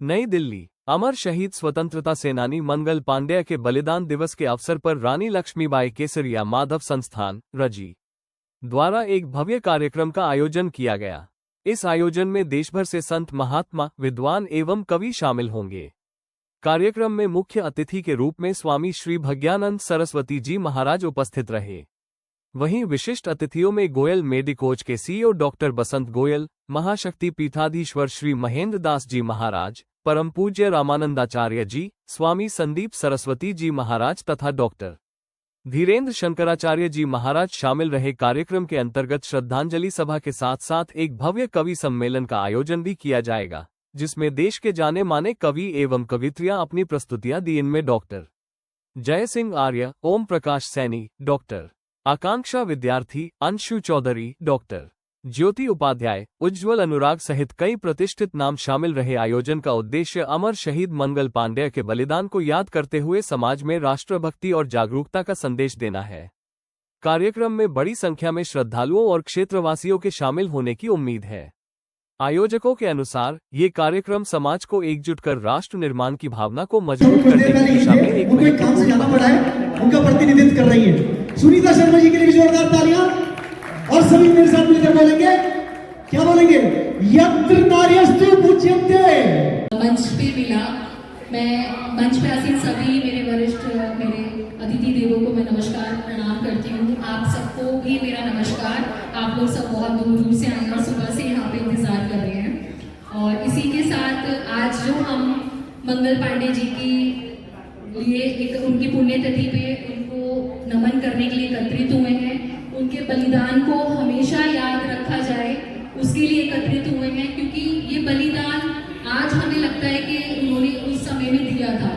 नई दिल्ली। अमर शहीद स्वतंत्रता सेनानी मंगल पांडेय के बलिदान दिवस के अवसर पर रानी लक्ष्मीबाई केसरिया माधव संस्थान रजी द्वारा एक भव्य कार्यक्रम का आयोजन किया गया। इस आयोजन में देशभर से संत, महात्मा, विद्वान एवं कवि शामिल होंगे। कार्यक्रम में मुख्य अतिथि के रूप में स्वामी श्री भज्ञानंद सरस्वती जी महाराज उपस्थित रहे। वहीं विशिष्ट अतिथियों में गोयल मेडिकोज के सीईओ डॉक्टर बसंत गोयल, महाशक्ति पीठाधीश्वर श्री महेंद्र दास जी महाराज, परम पूज्य रामानंदाचार्य जी, स्वामी संदीप सरस्वती जी महाराज तथा डॉक्टर धीरेन्द्र शंकराचार्य जी महाराज शामिल रहे। कार्यक्रम के अंतर्गत श्रद्धांजलि सभा के साथ साथ एक भव्य कवि सम्मेलन का आयोजन भी किया जाएगा, जिसमें देश के जाने माने कवि एवं कवित्रियां अपनी प्रस्तुतियां दी। इनमें डॉक्टर जय सिंह आर्य, ओम प्रकाश सैनी, डॉक्टर आकांक्षा विद्यार्थी, अंशु चौधरी, डॉक्टर ज्योति उपाध्याय, उज्ज्वल अनुराग सहित कई प्रतिष्ठित नाम शामिल रहे। आयोजन का उद्देश्य अमर शहीद मंगल पांडेय के बलिदान को याद करते हुए समाज में राष्ट्रभक्ति और जागरूकता का संदेश देना है। कार्यक्रम में बड़ी संख्या में श्रद्धालुओं और क्षेत्रवासियों के शामिल होने की उम्मीद है। आयोजकों के अनुसार ये कार्यक्रम समाज को एकजुट कर राष्ट्र निर्माण की भावना को मजबूत करने की दिशा में एक उनका प्रतिनिधित्व कर रही है। सुनीता शर्मा जी के लिए जोरदार तालियां। और सभी मेरे साथ मिलकर बोलेंगे, क्या बोलेंगे? यत्र नार्यस्तु पूज्यन्ते। मंच पे मिला, मैं मंच पे आसीन सभी मेरे वरिष्ठ, मेरे अतिथि देवों को मैं नमस्कार प्रणाम करती हूँ। आप सबको भी मेरा नमस्कार। आप लोग सब बहुत दूर दूर से आए और सुबह से यहाँ पे इंतजार कर रहे हैं। और इसी के साथ आज जो हम मंगल पांडे जी की लिए एक उनकी पुण्यतिथि पे उनको नमन करने के लिए एकत्रित हुए हैं, उनके बलिदान को हमेशा याद रखा जाए उसके लिए एकत्रित हुए हैं, क्योंकि ये बलिदान आज हमें लगता है कि उन्होंने उस समय में दिया था।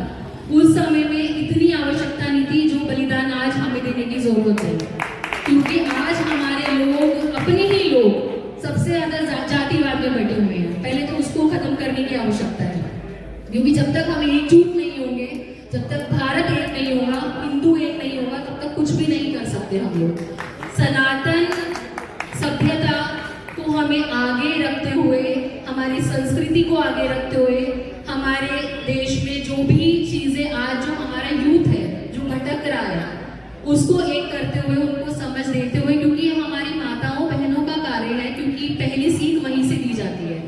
उस समय में इतनी आवश्यकता नहीं थी जो बलिदान आज हमें देने की जरूरत है, क्योंकि आज हमारे लोग, अपने ही लोग सबसे ज्यादा जातिवाद में बैठे हुए हैं। पहले तो उसको खत्म करने की आवश्यकता है, क्योंकि जब तक हम एकजुट नहीं होंगे, जब तक भारत एक नहीं होगा, हिंदू एक नहीं होगा, तब तक कुछ भी नहीं कर सकते हम लोग। सनातन सभ्यता को हमें आगे रखते हुए, हमारी संस्कृति को आगे रखते हुए, हमारे देश में जो भी चीजें आज जो हमारा यूथ है जो भटक रहा है उसको एक करते हुए, उनको समझ देते हुए, क्योंकि हमारी माताओं बहनों का कार्य है, क्योंकि पहली सीख वहीं से दी जाती है,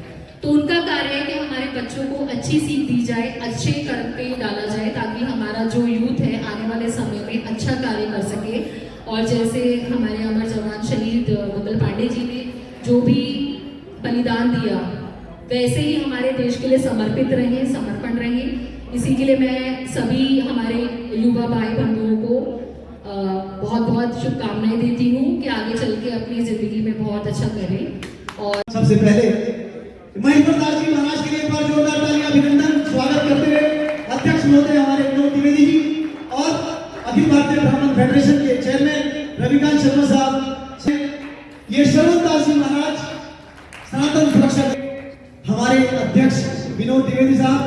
तो उनका कार्य है कि हमारे बच्चों को अच्छी सीख दी जाए, अच्छे कर्म पे डाला जाए, ताकि हमारा जो यूथ है आने वाले समय में अच्छा कार्य कर सके। और जैसे हमारे अमर जवान शहीद मंगल पांडे जी ने जो भी बलिदान दिया, वैसे ही हमारे देश के लिए समर्पित रहे, समर्पण रहे। इसी के लिए मैं सभी हमारे युवा भाई बंधुओं को बहुत बहुत शुभकामनाएं देती हूँ कि आगे चल के अपनी जिंदगी में बहुत अच्छा करें। और सबसे पहले महेंद्र दास जी महाराज के लिए एक बार जोरदार तालियां, अभिनंदन, स्वागत करते हुए अध्यक्ष महोदय हमारे विनोद द्विवेदी जी और अखिल भारतीय ब्राह्मण फेडरेशन के चेयरमैन रविकांत शर्मा साहब, ये शरद दास जी महाराज सनातन सुरक्षा के हमारे अध्यक्ष विनोद द्विवेदी साहब,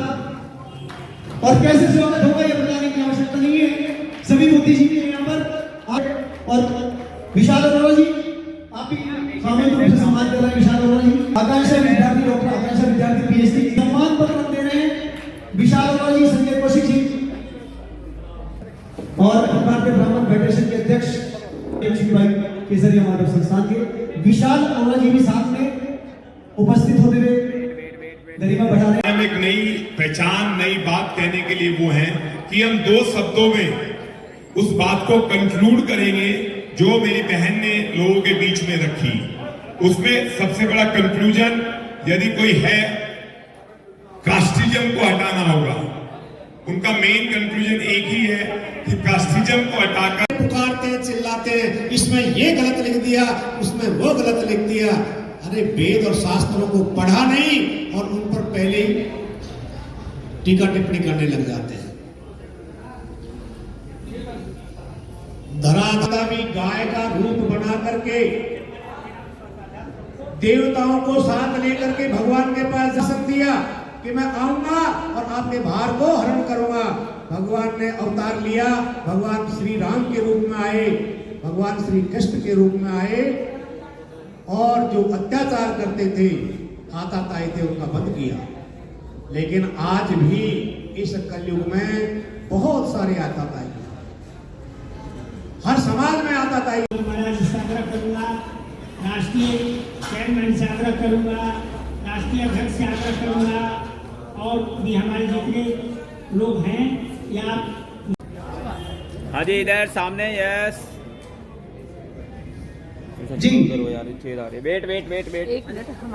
और कैसे स्वागत होगा ये बताने की आवश्यकता नहीं है, सभी मोदी जी के यहाँ पर। और विशाल अरोड़ा जी, आप भी सामूहिक रूप से सम्मान कर रहे हैं। विशाल अरोड़ा जी, आकांक्षा विद्यार्थी, डॉक्टर आकांक्षा विद्यार्थी पीएचडी, सम्मान पत्र दे रहे हैं विशाल अरोड़ा जी, संजय कौशिक जी, और भारतीय ब्राह्मण फेडरेशन के अध्यक्ष भाई केसरिया माधव संस्थान के विशाल अरोड़ा जी भी साथ में उपस्थित होते हुए गरिमा बढ़ा रहे हैं। हम एक नई पहचान, नई बात कहने के लिए वो है कि हम दो शब्दों में उस बात को कंक्लूड करेंगे जो मेरी बहन ने लोगों के बीच में रखी। उसमें सबसे बड़ा कंक्लूजन यदि कोई है, कास्टिज्म को हटाना होगा। उनका मेन कंक्लूजन एक ही है कि कास्टिज्म को हटाकर पुकारते हैं, चिल्लाते हैं, इसमें ये गलत लिख दिया, उसमें वो गलत लिख दिया। अरे वेद और शास्त्रों को पढ़ा नहीं और उन पर पहले ही टीका टिप्पणी करने लग जाते हैं। धरा भी गाय का रूप बना करके देवताओं को साथ लेकर के भगवान के पास दर्शन दिया कि मैं आऊंगा और आपके भार को हरण करूंगा। भगवान ने अवतार लिया, भगवान श्री राम के रूप में आए, भगवान श्री कृष्ण के रूप में आए, और जो अत्याचार करते थे, आताताई थे, उनका वध किया। लेकिन आज भी इस कलयुग में बहुत सारे आताताई, हर समाज में आताताई। महाराज से आग्रह करूंगा, राष्ट्रीय चेयरमैन से आग्रह करूंगा, राष्ट्रीय अध्यक्ष से आग्रह करूंगा, और भी हमारे जितने लोग हैं या हाँ जी, इधर सामने। यस जी करो यार, चेयर आ रही है। वेट वेट वेट वेट,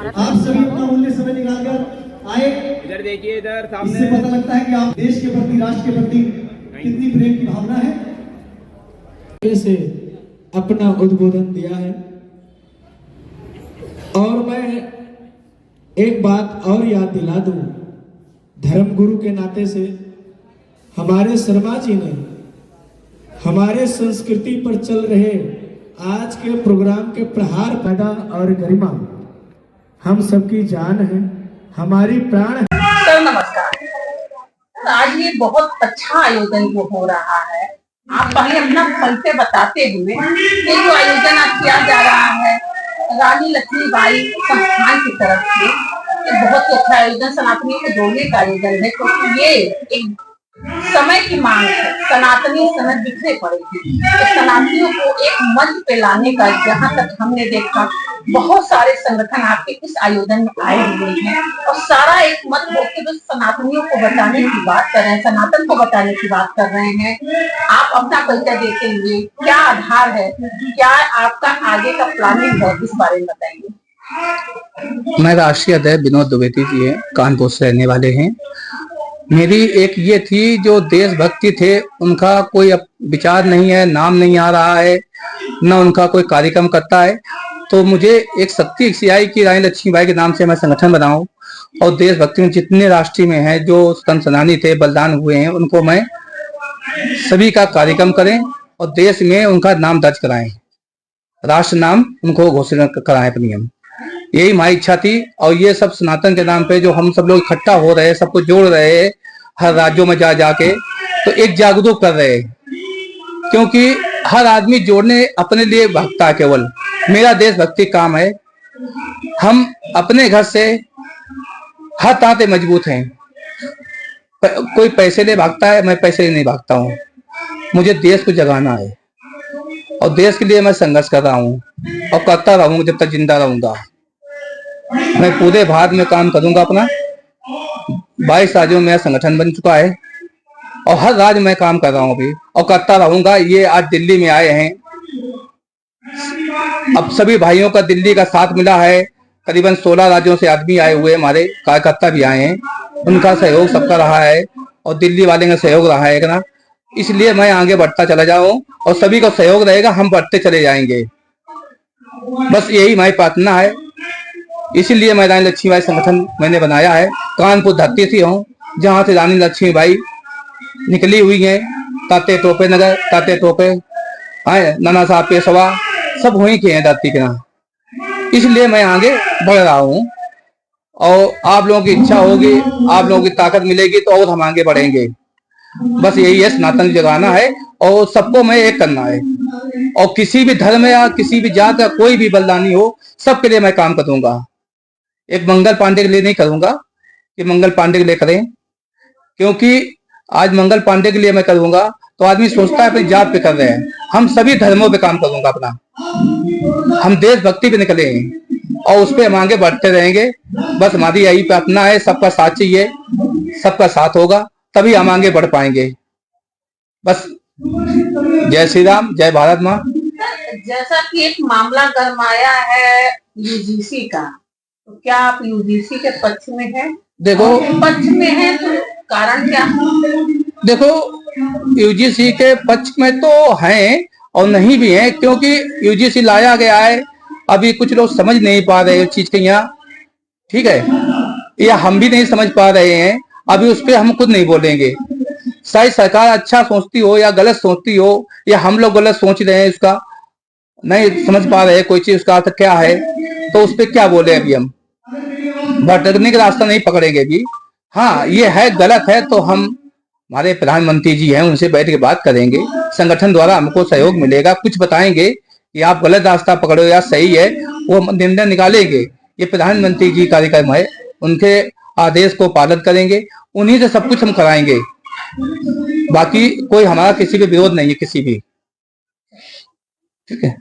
आप सभी अपना मूल्य समय निकालकर आए। इधर देखिए, इधर इससे सामने। पता लगता है कि आप देश के प्रति, राष्ट्र के प्रति कितनी प्रेम की भावना है। से अपना उद्बोधन दिया है। और मैं एक बात और याद दिला दूं, धर्मगुरु के नाते से हमारे शर्मा जी ने हमारे संस्कृति पर चल रहे आज के प्रोग्राम के प्रहार पैदा और गरिमा हम सबकी जान है, हमारी प्राण है। सर नमस्कार। आज ये बहुत अच्छा आयोजन जो हो रहा है, आप पहले अपना परिचय बताते हुए ये जो आयोजन आज किया जा रहा है रानी लक्ष्मीबाई संस्थान की तरफ से, ये बहुत ही अच्छा आयोजन, सनातनियों को जोड़ने का आयोजन है, क्योंकि ये एक समय की मांग है। सनातनी समय बिखरे पड़े थे, तो सनातनियों को एक मंच पे लाने का, जहाँ तक हमने देखा बहुत सारे संगठन आपके इस आयोजन में आए हुए हैं और सारा एक मत होकर जो सनातनियों को बताने की बात कर रहे हैं, सनातन को बताने की बात कर रहे हैं। आप अपना परिचय देते हुए क्या आधार है, क्या आपका आगे का प्लानिंग है, इस बारे में बताइए। मैं राष्ट्रीय अध्यक्ष विनोद द्विवेदी जी हैं, कानपुर से रहने वाले हैं। मेरी एक ये थी, जो देशभक्ति थे उनका कोई विचार नहीं है, नाम नहीं आ रहा है, न उनका कोई कार्यक्रम करता है। तो मुझे एक शक्ति इच्छा आई कि रानी लक्ष्मीबाई के नाम से मैं संगठन बनाऊं और देशभक्ति में जितने राष्ट्रीय में हैं, जो स्वतंत्र सेनानी थे, बलिदान हुए हैं, उनको मैं सभी का कार्यक्रम करें और देश में उनका नाम दर्ज कराएं, राष्ट्र नाम उनको घोषित कराएं अपनी हम। यही हमारी इच्छा थी। और ये सब सनातन के नाम पे जो हम सब लोग इकट्ठा हो रहे हैं, सबको जोड़ रहे हैं, हर राज्यों में जा जाके तो एक जागरूक कर रहे हैं, क्योंकि हर आदमी जोड़ने अपने लिए भागता है। केवल मेरा देशभक्ति काम है। हम अपने घर से हर ताते मजबूत हैं। कोई पैसे ले भागता है, मैं पैसे ले नहीं भागता हूँ। मुझे देश को जगाना है और देश के लिए मैं संघर्ष कर रहा हूँ और करता रहूंगा जब तक जिंदा रहूंगा। मैं पूरे भारत में काम करूंगा अपना। 22 राज्यों में संगठन बन चुका है और हर राज्य में काम कर रहा हूँ अभी और करता रहूंगा। ये आज दिल्ली में आए हैं, अब सभी भाइयों का दिल्ली का साथ मिला है। करीबन 16 राज्यों से आदमी आए हुए, हमारे कार्यकर्ता भी आए हैं, उनका सहयोग सबका रहा है और दिल्ली वाले का सहयोग रहा है ना। इसलिए मैं आगे बढ़ता चला जाऊं और सभी का सहयोग रहेगा, हम बढ़ते चले जाएंगे। बस यही हमारी प्रार्थना है। इसीलिए मैं रानी लक्ष्मीबाई संगठन मैंने बनाया है। कानपुर धरती से हूँ, जहाँ से रानी लक्ष्मीबाई निकली हुई है। ताते टोपे नगर, ताते टोपे आए, नाना साहब पेशवा सब वहीं के हैं धरती के नाम। इसलिए मैं आगे बढ़ रहा हूँ और आप लोगों की इच्छा होगी, आप लोगों की ताकत मिलेगी तो और हम आगे बढ़ेंगे। बस यही है, सनातन जगाना है और सबको मैं एक करना है। और किसी भी धर्म या किसी भी जात का कोई भी बलिदानी हो, सबके लिए मैं काम करूंगा। एक मंगल पांडे के लिए नहीं करूंगा कि मंगल पांडे के लिए करें, क्योंकि आज मंगल पांडे के लिए मैं करूंगा तो आदमी सोचता है अपनी जात पे कर रहे हैं। हम सभी धर्मों पे काम करूंगा अपना। हम देशभक्ति पे निकले हैं और उस पर हम आगे बढ़ते रहेंगे। बस हमारी यही प्रार्थना है, सबका साथ चाहिए, सबका साथ होगा तभी हम आगे बढ़ पाएंगे। बस जय श्री राम, जय भारत माँ। जैसा कि एक मामला गरमाया है यूजीसी का, तो क्या आप यूजीसी के पक्ष में हैं? देखो, पक्ष में हैं तो कारण क्या? देखो, यूजीसी के पक्ष में तो हैं और नहीं भी हैं, क्योंकि यूजीसी लाया गया है। अभी कुछ लोग समझ नहीं पा रहे चीज के यहाँ, ठीक है, या हम भी नहीं समझ पा रहे हैं। अभी उस पर हम खुद नहीं बोलेंगे। शायद सरकार अच्छा सोचती हो या गलत सोचती हो, या हम लोग गलत सोच रहे हैं, उसका नहीं समझ पा रहे कोई चीज उसका अर्थ क्या है, तो उस पर क्या बोले। अभी हम भटकने का रास्ता नहीं पकड़ेंगे अभी। हाँ, ये है गलत है तो हम, हमारे प्रधानमंत्री जी हैं, उनसे बैठ के बात करेंगे। संगठन द्वारा हमको सहयोग मिलेगा, कुछ बताएंगे कि आप गलत रास्ता पकड़ो या सही है, वो निर्णय निकालेंगे। ये प्रधानमंत्री जी कार्यक्रम है, उनके आदेश को पालन करेंगे, उन्हीं से सब कुछ हम कराएंगे। बाकी कोई हमारा किसी भी विरोध नहीं है, किसी भी। ठीक है।